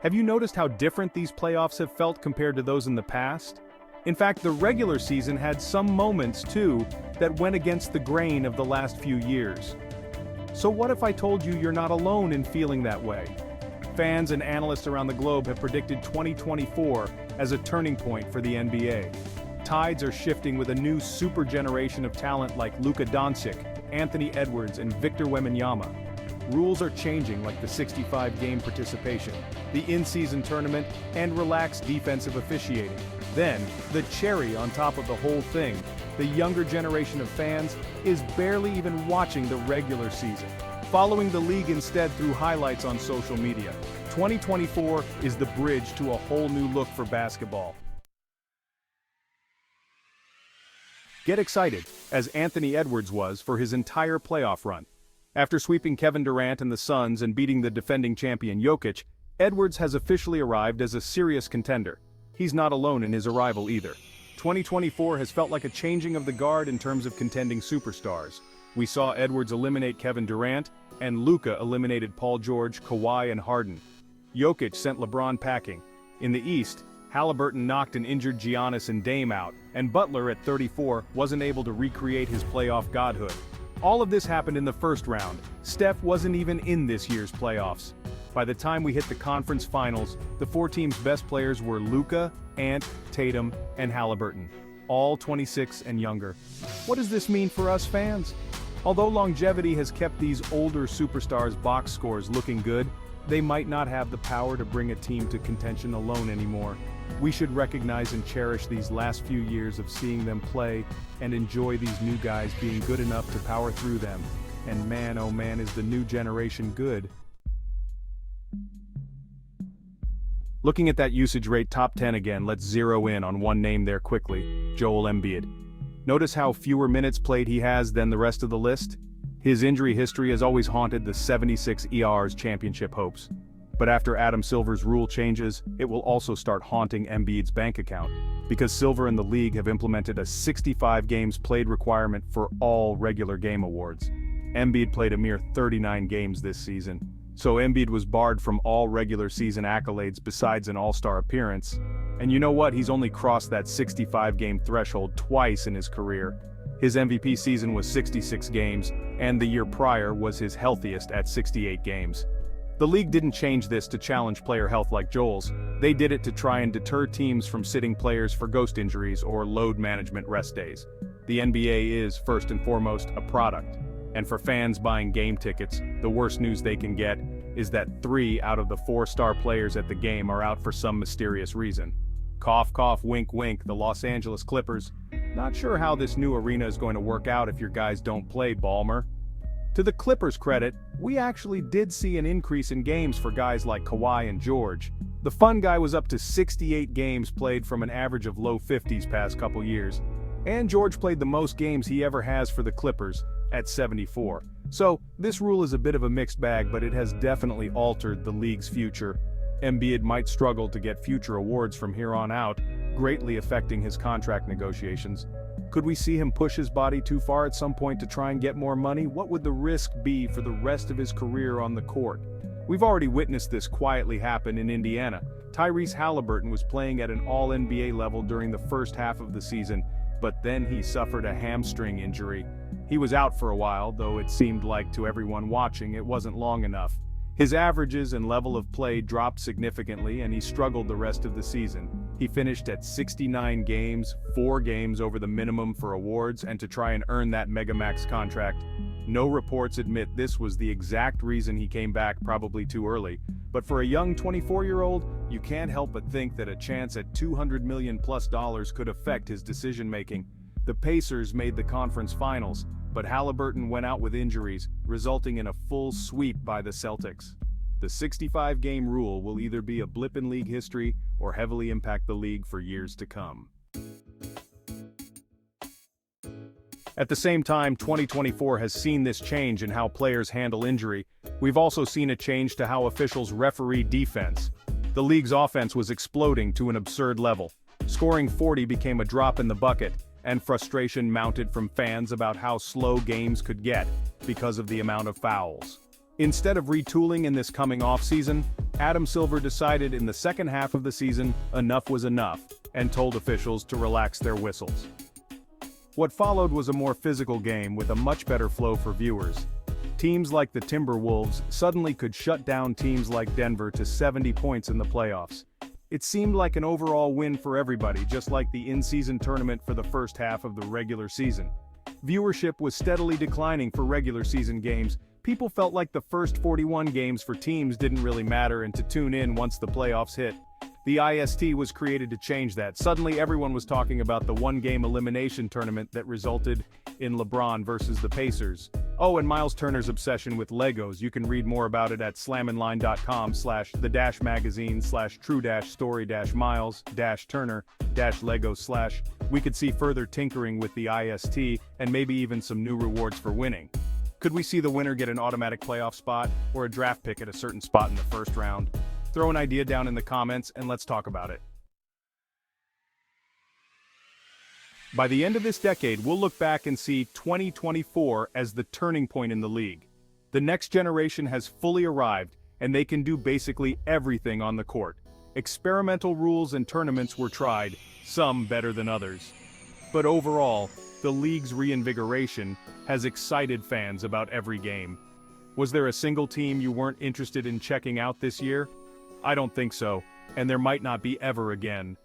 Have you noticed how different these playoffs have felt compared to those in the past? In fact, the regular season had some moments, too, that went against the grain of the last few years. So what if I told you you're not alone in feeling that way? Fans and analysts around the globe have predicted 2024 as a turning point for the NBA. Tides are shifting with a new super generation of talent like Luka Doncic, Anthony Edwards, and Victor Wembanyama. Rules are changing, like the 65-game participation, the in-season tournament, and relaxed defensive officiating. Then, the cherry on top of the whole thing, the younger generation of fans is barely even watching the regular season, following the league instead through highlights on social media. 2024 is the bridge to a whole new look for basketball. Get excited, as Anthony Edwards was for his entire playoff run. After sweeping Kevin Durant and the Suns and beating the defending champion Jokic, Edwards has officially arrived as a serious contender. He's not alone in his arrival either. 2024 has felt like a changing of the guard in terms of contending superstars. We saw Edwards eliminate Kevin Durant, and Luka eliminated Paul George, Kawhi, and Harden. Jokic sent LeBron packing. In the East, Haliburton knocked an injured Giannis and Dame out, and Butler at 34 wasn't able to recreate his playoff godhood. All of this happened in the first round. Steph wasn't even in this year's playoffs. By the time we hit the conference finals, the four teams' best players were Luka, Ant, Tatum, and Haliburton, all 26 and younger. What does this mean for us fans? Although longevity has kept these older superstars' box scores looking good, they might not have the power to bring a team to contention alone anymore. We should recognize and cherish these last few years of seeing them play and enjoy these new guys being good enough to power through them. And man, oh man, is the new generation good. Looking at that usage rate top 10 again, let's zero in on one name there quickly, Joel Embiid. Notice how fewer minutes played he has than the rest of the list? His injury history has always haunted the 76ers championship hopes. But after Adam Silver's rule changes, it will also start haunting Embiid's bank account, because Silver and the league have implemented a 65 games played requirement for all regular game awards. Embiid played a mere 39 games this season, so Embiid was barred from all regular season accolades besides an all-star appearance. And you know what? He's only crossed that 65-game threshold twice in his career. His MVP season was 66 games, and the year prior was his healthiest at 68 games. The league didn't change this to challenge player health like Joel's. They did it to try and deter teams from sitting players for ghost injuries or load management rest days. The NBA is, first and foremost, a product. And for fans buying game tickets, the worst news they can get is that 3 out of the 4 star players at the game are out for some mysterious reason. Cough, cough, wink, wink, the Los Angeles Clippers. Not sure how this new arena is going to work out if your guys don't play, Ballmer. To the Clippers' credit, we actually did see an increase in games for guys like Kawhi and George. The fun guy was up to 68 games played from an average of low 50s past couple years. And George played the most games he ever has for the Clippers, at 74. So, this rule is a bit of a mixed bag, but it has definitely altered the league's future. Embiid might struggle to get future awards from here on out, greatly affecting his contract negotiations. Could we see him push his body too far at some point to try and get more money? What would the risk be for the rest of his career on the court? We've already witnessed this quietly happen in Indiana. Tyrese Haliburton was playing at an all-NBA level during the first half of the season, but then he suffered a hamstring injury. He was out for a while, though it seemed like to everyone watching it wasn't long enough. His averages and level of play dropped significantly, and he struggled the rest of the season. He finished at 69 games, 4 games over the minimum for awards, and to try and earn that Megamax contract. No reports admit this was the exact reason he came back probably too early, but for a young 24-year-old, you can't help but think that a chance at $200 million+ could affect his decision-making. The Pacers made the conference finals, but Haliburton went out with injuries, resulting in a full sweep by the Celtics. The 65-game rule will either be a blip in league history or heavily impact the league for years to come. At the same time, 2024 has seen this change in how players handle injury. We've also seen a change to how officials referee defense. The league's offense was exploding to an absurd level. Scoring 40 became a drop in the bucket, and frustration mounted from fans about how slow games could get because of the amount of fouls. Instead of retooling in this coming offseason, Adam Silver decided in the second half of the season enough was enough, and told officials to relax their whistles. What followed was a more physical game with a much better flow for viewers. Teams like the Timberwolves suddenly could shut down teams like Denver to 70 points in the playoffs. It seemed like an overall win for everybody, just like the in-season tournament for the first half of the regular season. Viewership was steadily declining for regular season games. People felt like the first 41 games for teams didn't really matter and to tune in once the playoffs hit. The IST was created to change that. Suddenly everyone was talking about the one-game elimination tournament that resulted in LeBron versus the Pacers. Oh, and Miles Turner's obsession with Legos. You can read more about it at slamonline.com/the-magazine/true-story-miles-turner-lego/ We could see further tinkering with the IST and maybe even some new rewards for winning. Could we see the winner get an automatic playoff spot or a draft pick at a certain spot in the first round? Throw an idea down in the comments and let's talk about it. By the end of this decade, we'll look back and see 2024 as the turning point in the league. The next generation has fully arrived, and they can do basically everything on the court. Experimental rules and tournaments were tried, some better than others. But overall, the league's reinvigoration has excited fans about every game. Was there a single team you weren't interested in checking out this year? I don't think so, and there might not be ever again.